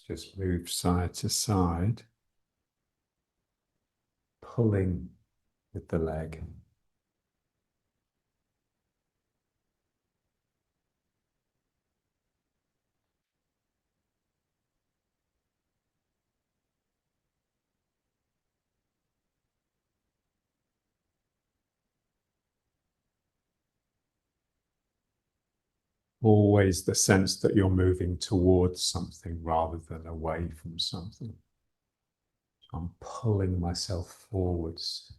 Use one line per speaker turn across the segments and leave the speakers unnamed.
Just move side to side, pulling with the leg. Always the sense that you're moving towards something rather than away from something. So I'm pulling myself forwards.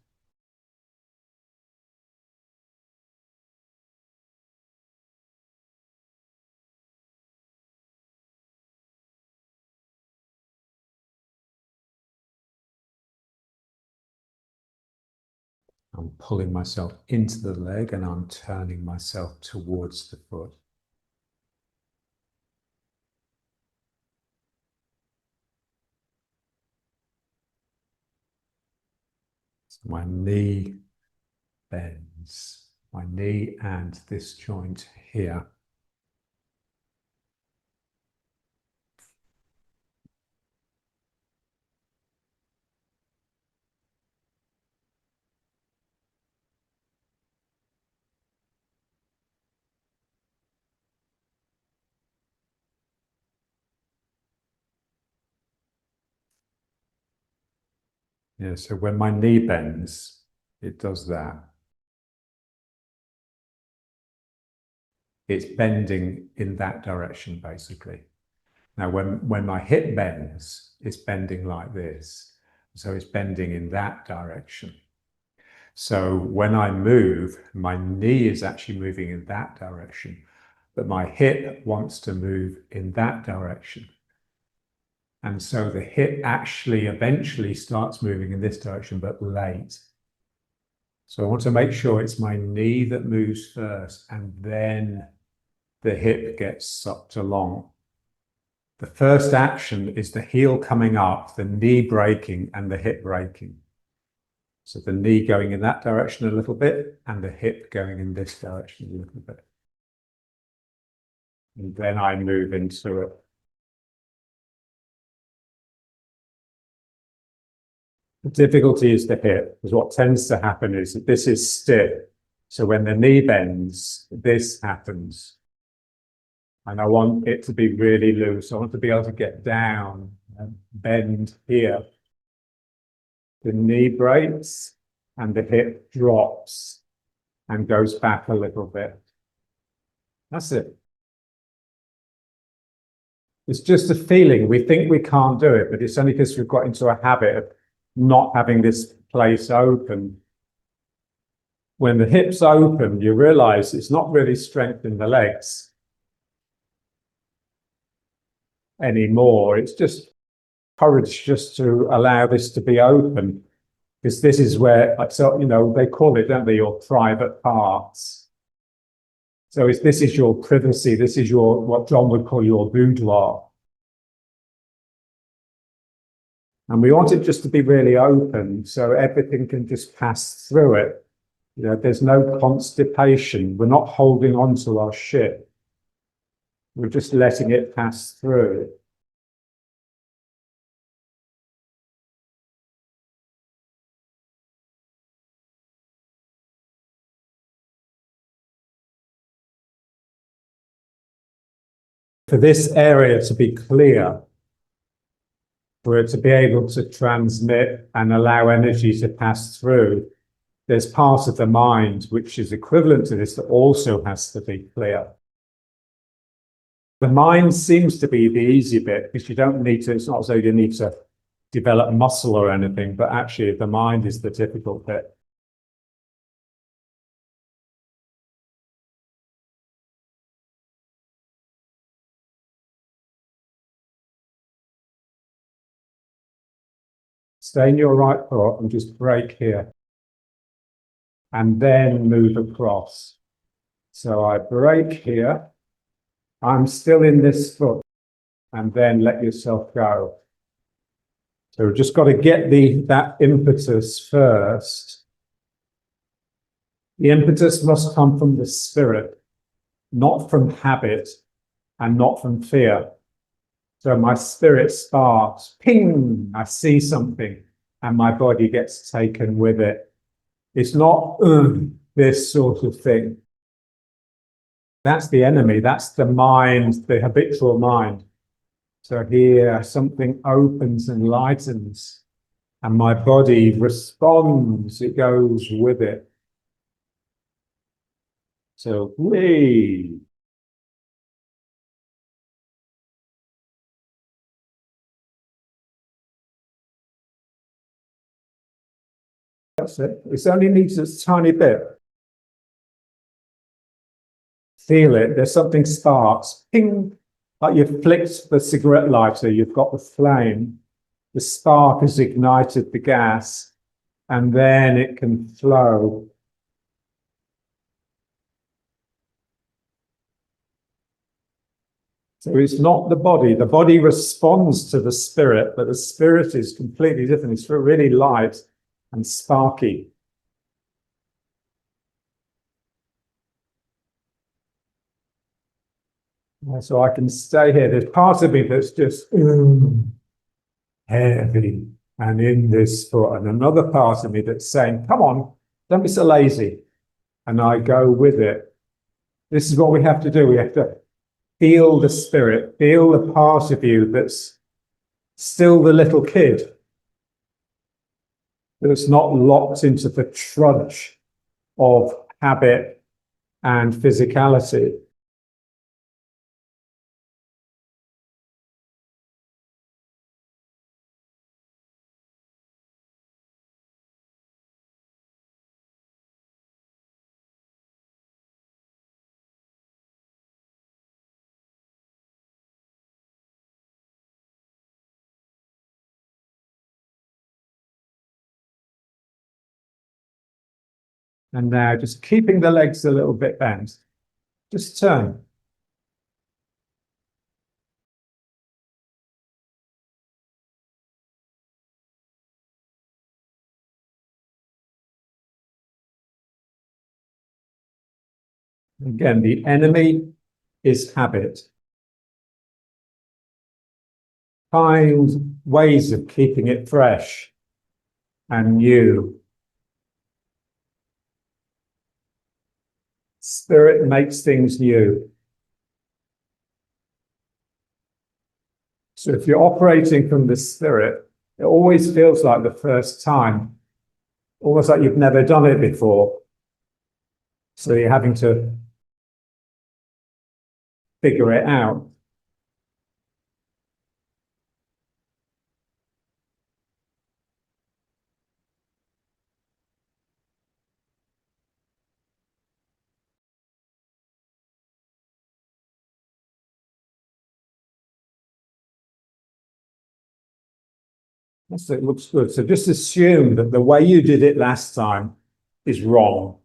I'm pulling myself into the leg and I'm turning myself towards the foot. So my knee bends, my knee and this joint here. Yeah, so when my knee bends, it does that. It's bending in that direction, basically. Now, when my hip bends, it's bending like this. So it's bending in that direction. So when I move, my knee is actually moving in that direction, but my hip wants to move in that direction. And so the hip actually eventually starts moving in this direction, but late. So I want to make sure it's my knee that moves first, and then the hip gets sucked along. The first action is the heel coming up, the knee breaking, and the hip breaking. So the knee going in that direction a little bit, and the hip going in this direction a little bit. And then I move into it. The difficulty is the hip, because what tends to happen is that this is stiff. So when the knee bends, this happens. And I want it to be really loose. I want to be able to get down and bend here. The knee breaks and the hip drops and goes back a little bit. That's it. It's just a feeling. We think we can't do it, but it's only because we've got into a habit of not having this place open. When the hips open, you realize it's not really strengthening the legs anymore. It's just courage just to allow this to be open, because this is where, so, you know, they call it, don't they, your private parts. So this is your privacy. This is your, what John would call your boudoir. And we want it just to be really open so everything can just pass through it. You know, there's no constipation. We're not holding on to our shit. We're just letting it pass through. For this area to be clear, for it to be able to transmit and allow energy to pass through, there's part of the mind which is equivalent to this that also has to be clear. The mind seems to be the easy bit, because you don't need to, it's not as though you need to develop muscle or anything, but actually the mind is the difficult bit. Stay in your right foot and just break here. And then move across. So I break here. I'm still in this foot. And then let yourself go. So we've just got to get that impetus first. The impetus must come from the spirit, not from habit and not from fear. So my spirit sparks, ping, I see something, and my body gets taken with it. It's not this sort of thing. That's the enemy, that's the mind, the habitual mind. So here something opens and lightens, and my body responds, it goes with it. So, whee. That's it. It only needs a tiny bit. Feel it. There's something sparks. Ping. Like you've flicked the cigarette lighter. You've got the flame. The spark has ignited the gas. And then it can flow. So it's not the body. The body responds to the spirit, but the spirit is completely different. It's really light and sparky. So I can stay here. There's part of me that's just heavy and in this foot, and another part of me that's saying, come on, don't be so lazy. And I go with it. This is what we have to do. We have to feel the spirit, feel the part of you that's still the little kid, that's not locked into the trudge of habit and physicality. And now just keeping the legs a little bit bent, just turn. Again, the enemy is habit. Find ways of keeping it fresh and new. Spirit makes things new. So if you're operating from the spirit, it always feels like the first time, almost like you've never done it before. So you're having to figure it out. It looks good. So just assume that the way you did it last time is wrong.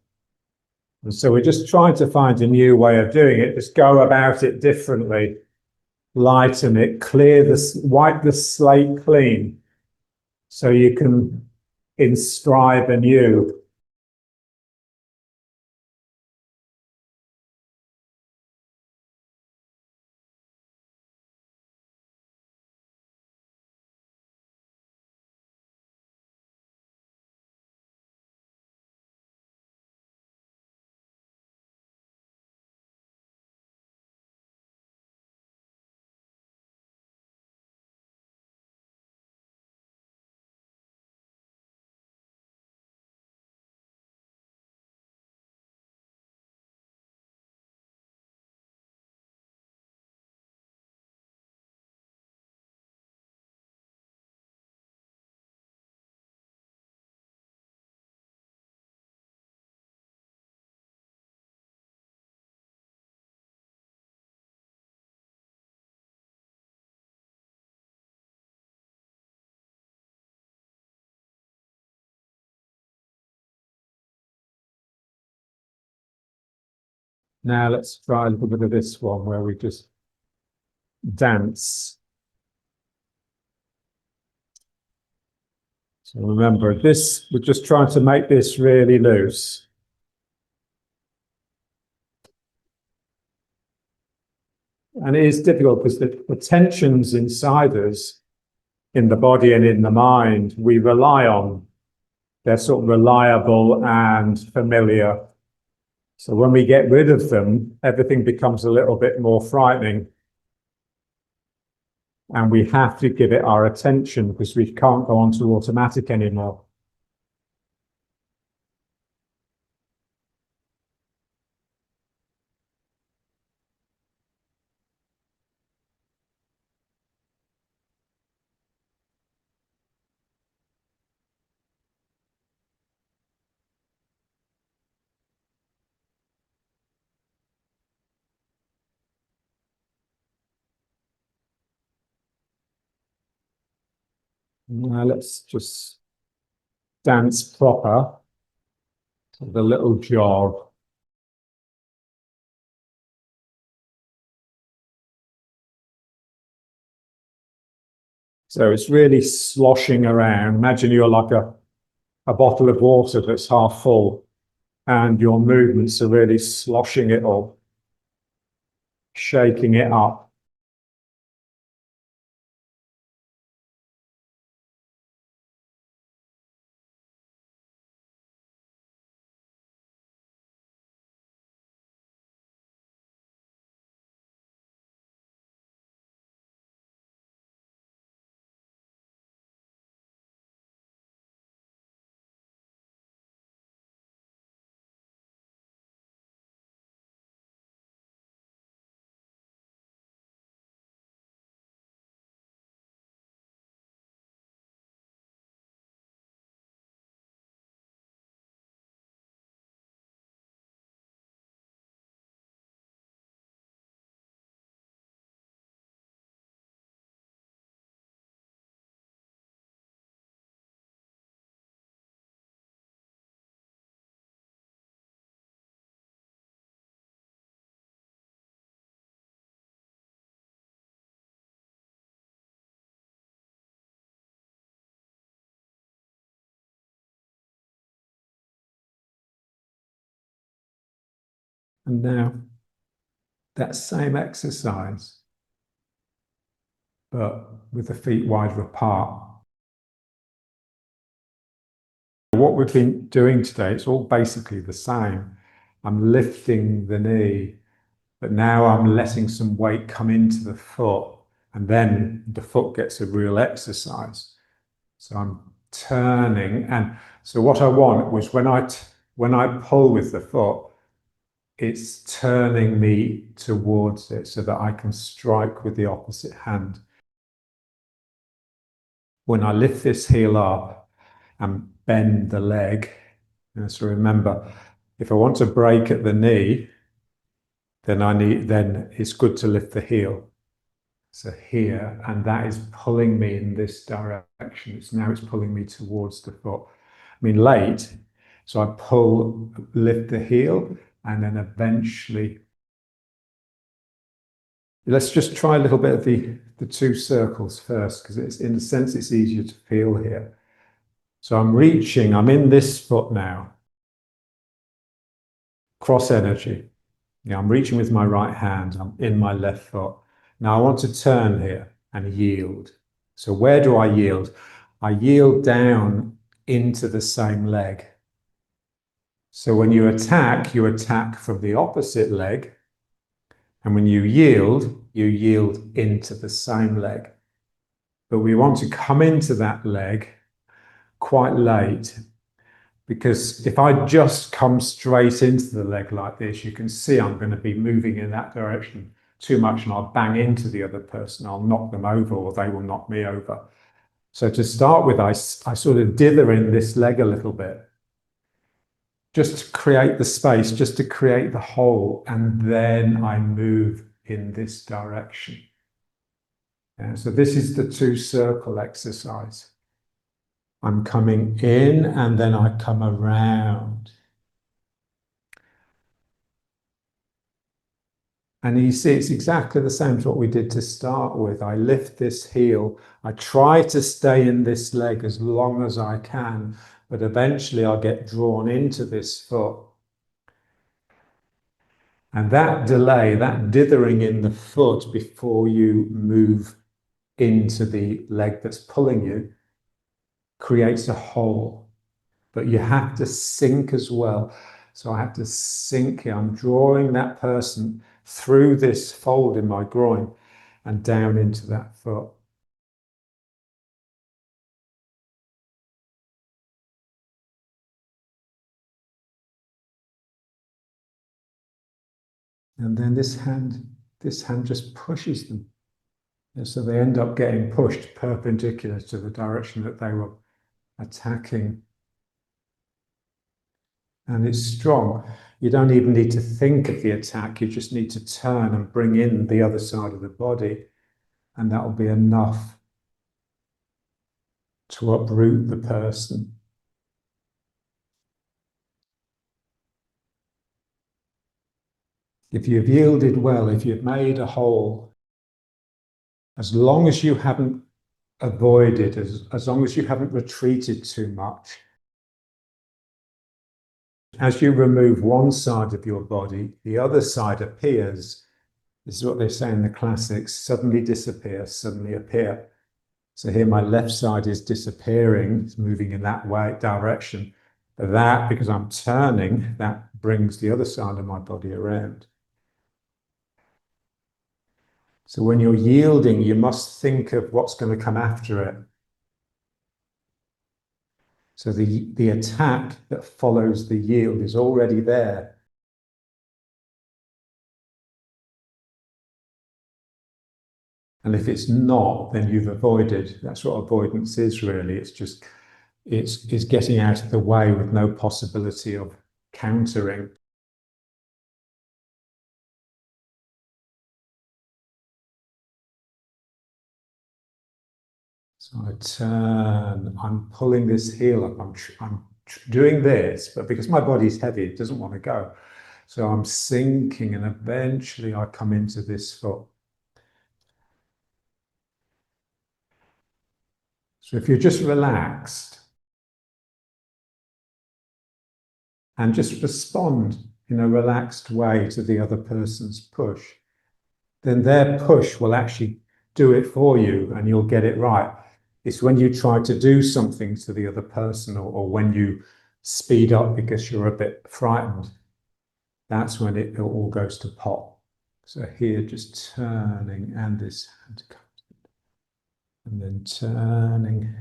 And so we're just trying to find a new way of doing it. Just go about it differently. Lighten it, clear this, wipe the slate clean so you can inscribe anew. Now let's try a little bit of this one where we just dance. So remember this, we're just trying to make this really loose. And it is difficult because the tensions inside us, in the body and in the mind, we rely on. They're sort of reliable and familiar. So when we get rid of them, everything becomes a little bit more frightening. And we have to give it our attention because we can't go on to automatic anymore. Now let's just dance proper. The little jog. So it's really sloshing around. Imagine you're like a bottle of water that's half full, and your movements are really sloshing it up, shaking it up. And now that same exercise, but with the feet wider apart. What we've been doing today, it's all basically the same. I'm lifting the knee, but now I'm letting some weight come into the foot, and then the foot gets a real exercise. So I'm turning, and so what I want was when I pull with the foot, it's turning me towards it so that I can strike with the opposite hand. When I lift this heel up and bend the leg, so remember, if I want to break at the knee, then it's good to lift the heel. So here, and that is pulling me in this direction. Now it's pulling me towards the foot. I mean, late, so I lift the heel, and then eventually, let's just try a little bit of the two circles first, because it's, in a sense, it's easier to feel here. So I'm reaching, I'm in this foot now. Cross energy. Yeah, I'm reaching with my right hand, I'm in my left foot. Now I want to turn here and yield. So where do I yield? I yield down into the same leg. So when you attack from the opposite leg. And when you yield into the same leg. But we want to come into that leg quite late, because if I just come straight into the leg like this, you can see I'm going to be moving in that direction too much, and I'll bang into the other person. I'll knock them over, or they will knock me over. So to start with, I sort of dither in this leg a little bit, just to create the space, just to create the hole, and then I move in this direction. And so this is the two circle exercise. I'm coming in and then I come around. And you see, it's exactly the same as what we did to start with. I lift this heel. I try to stay in this leg as long as I can, but eventually I'll get drawn into this foot. And that delay, that dithering in the foot before you move into the leg that's pulling you, creates a hole. But you have to sink as well. So I have to sink here. I'm drawing that person through this fold in my groin and down into that foot. And then this hand just pushes them. And so they end up getting pushed perpendicular to the direction that they were attacking. And it's strong. You don't even need to think of the attack. You just need to turn and bring in the other side of the body. And that will be enough to uproot the person. If you've yielded well, if you've made a hole, as long as you haven't avoided, as long as you haven't retreated too much, as you remove one side of your body, the other side appears. This is what they say in the classics: suddenly disappear, suddenly appear. So here my left side is disappearing, it's moving in that way direction. But that, because I'm turning, that brings the other side of my body around. So when you're yielding, you must think of what's going to come after it. So the attack that follows the yield is already there. And if it's not, then you've avoided. That's what avoidance is, really. It's just, it's getting out of the way with no possibility of countering. So I turn, I'm pulling this heel up, I'm doing this, but because my body's heavy, it doesn't want to go. So I'm sinking, and eventually I come into this foot. So if you're just relaxed and just respond in a relaxed way to the other person's push, then their push will actually do it for you and you'll get it right. It's when you try to do something to the other person, or when you speed up because you're a bit frightened, that's when it all goes to pot. So here, just turning, and this hand comes in, and then turning.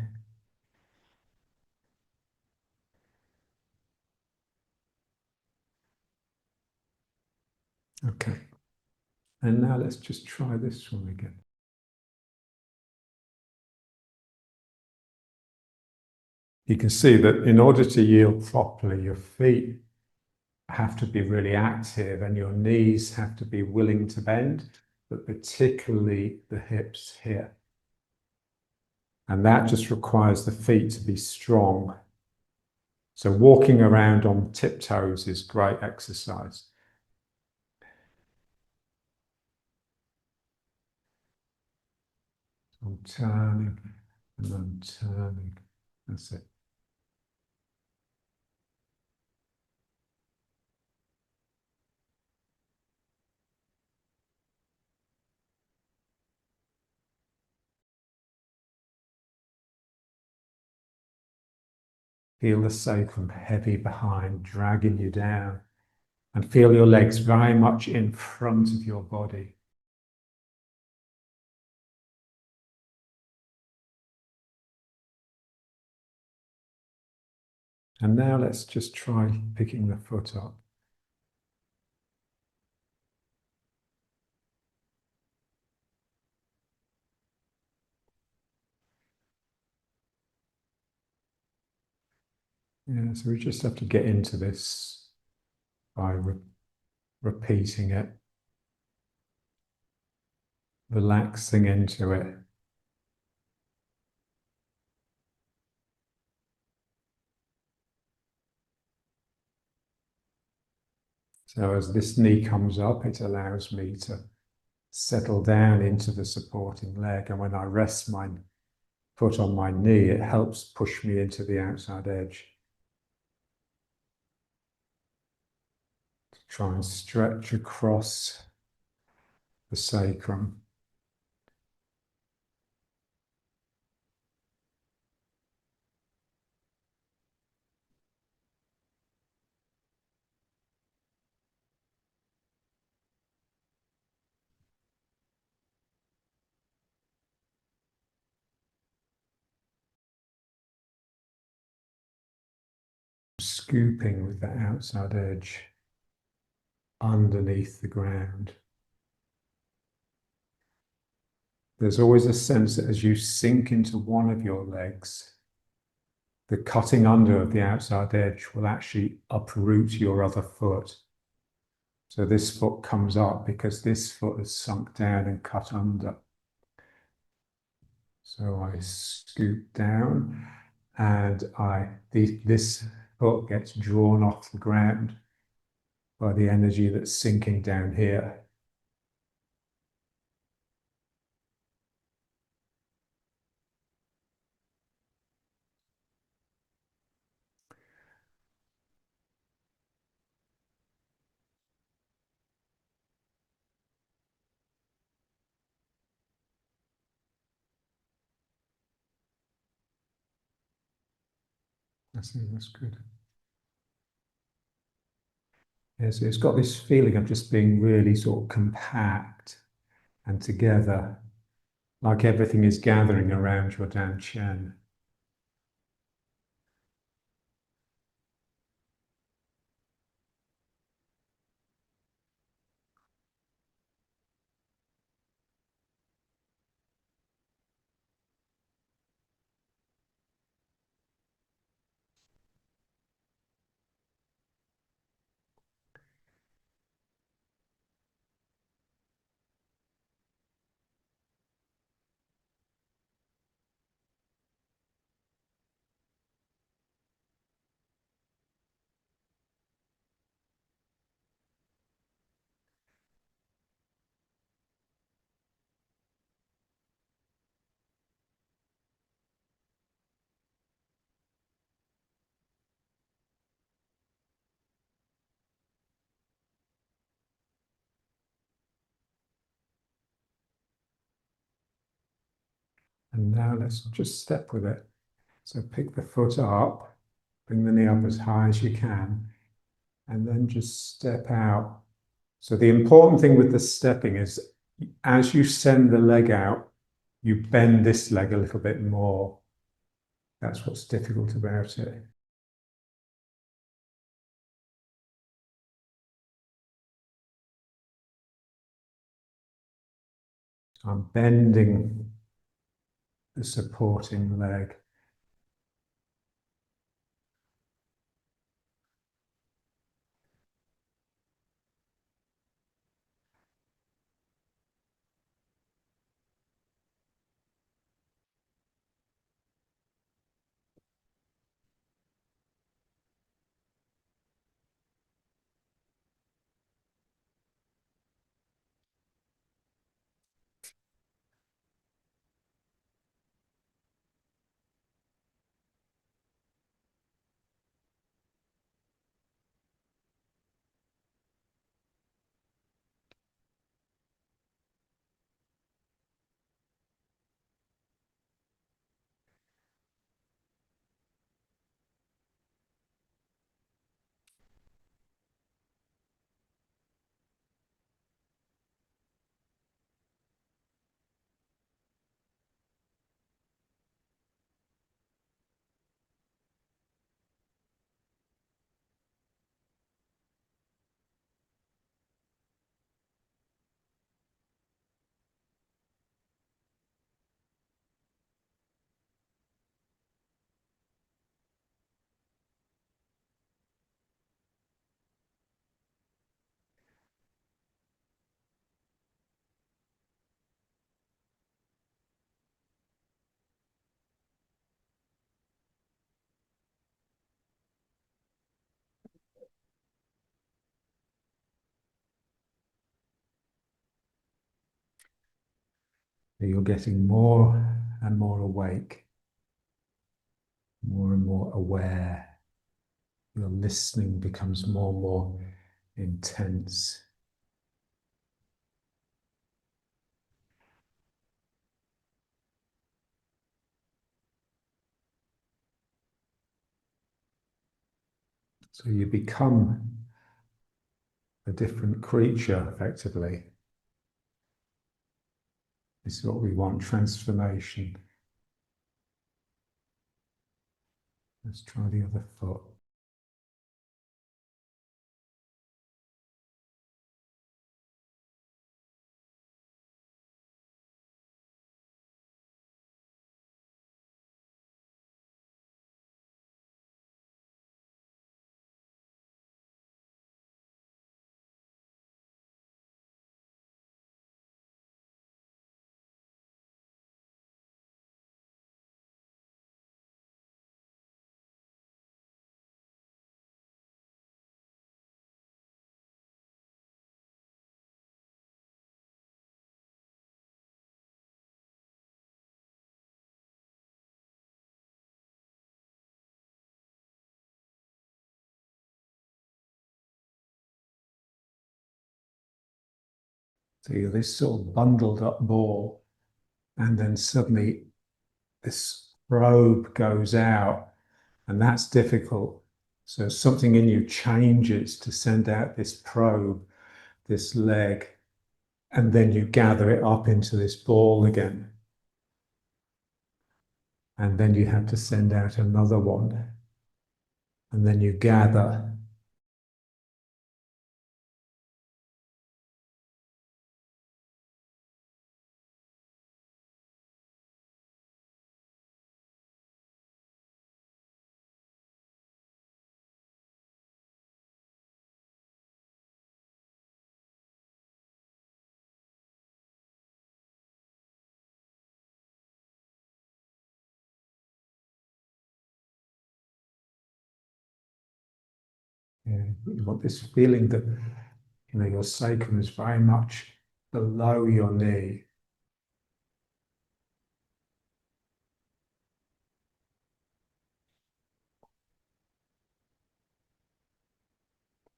Okay. And now let's just try this one again. You can see that in order to yield properly, your feet have to be really active and your knees have to be willing to bend, but particularly the hips here. And that just requires the feet to be strong. So walking around on tiptoes is great exercise. I'm turning and I'm turning. That's it. Feel the sacrum heavy behind, dragging you down, and feel your legs very much in front of your body. And now let's just try picking the foot up. Yeah, so we just have to get into this by repeating it, relaxing into it. So as this knee comes up, it allows me to settle down into the supporting leg. And when I rest my foot on my knee, it helps push me into the outside edge. Try and stretch across the sacrum. Scooping with the outside edge underneath the ground. There's always a sense that as you sink into one of your legs, the cutting under of the outside edge will actually uproot your other foot. So this foot comes up because this foot has sunk down and cut under. So I scoop down and this foot gets drawn off the ground by the energy that's sinking down here. That's good. Yeah, so it's got this feeling of just being really sort of compact and together, like everything is gathering around your Dan Chen. And now let's just step with it. So pick the foot up, bring the knee up as high as you can, and then just step out. So the important thing with the stepping is as you send the leg out, you bend this leg a little bit more. That's what's difficult about it. I'm bending the supporting leg. You're getting more and more awake, more and more aware. Your listening becomes more and more intense. So you become a different creature, effectively. This is what we want, transformation. Let's try the other foot. So you're this sort of bundled up ball, and then suddenly this probe goes out, and that's difficult. So something in you changes to send out this probe, this leg, and then you gather it up into this ball again. And then you have to send out another one. And then you gather. You want this feeling that your sacrum is very much below your knee.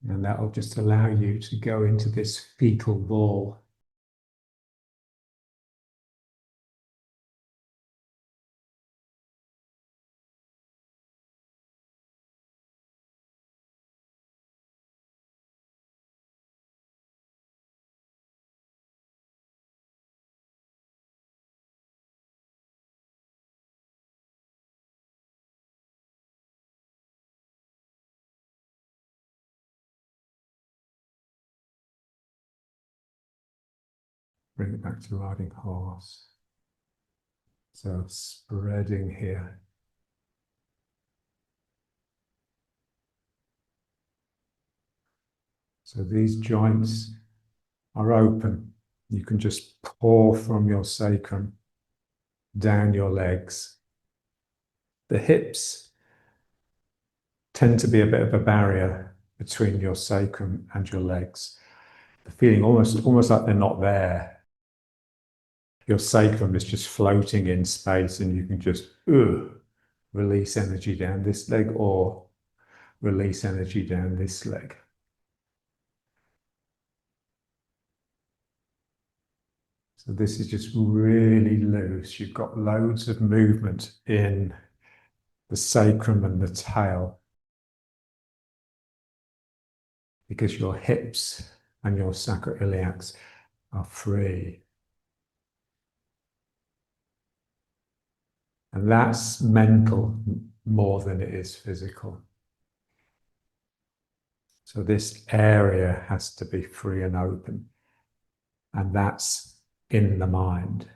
And that will just allow you to go into this fetal ball. Bring it back to riding horse. So spreading here. So these joints are open. You can just pour from your sacrum down your legs. The hips tend to be a bit of a barrier between your sacrum and your legs. The feeling almost like they're not there. Your sacrum is just floating in space, and you can just release energy down this leg or release energy down this leg. So this is just really loose. You've got loads of movement in the sacrum and the tail because your hips and your sacroiliacs are free. And that's mental more than it is physical. So this area has to be free and open. And that's in the mind.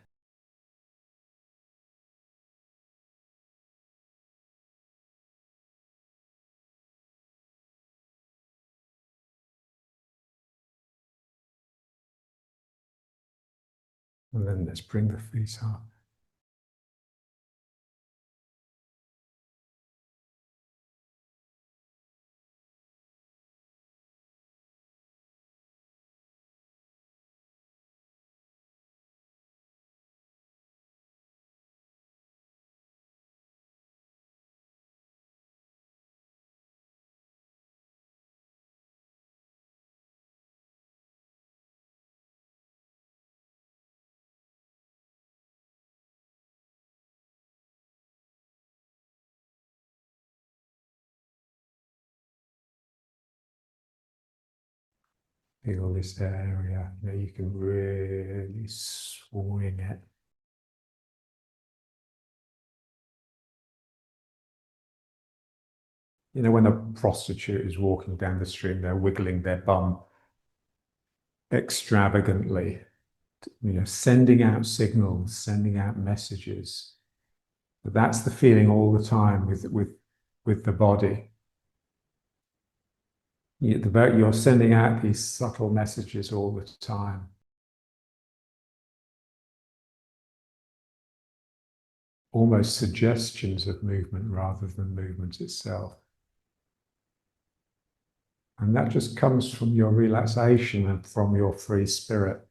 And then let's bring the feet up. Feel this area, you can really swing it. When a prostitute is walking down the street, they're wiggling their bum extravagantly, sending out signals, sending out messages. But that's the feeling all the time with the body. You're sending out these subtle messages all the time. Almost suggestions of movement rather than movement itself. And that just comes from your relaxation and from your free spirit,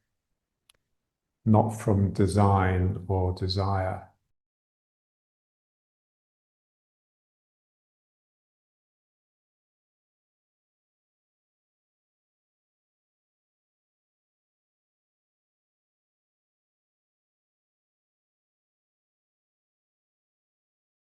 not from design or desire.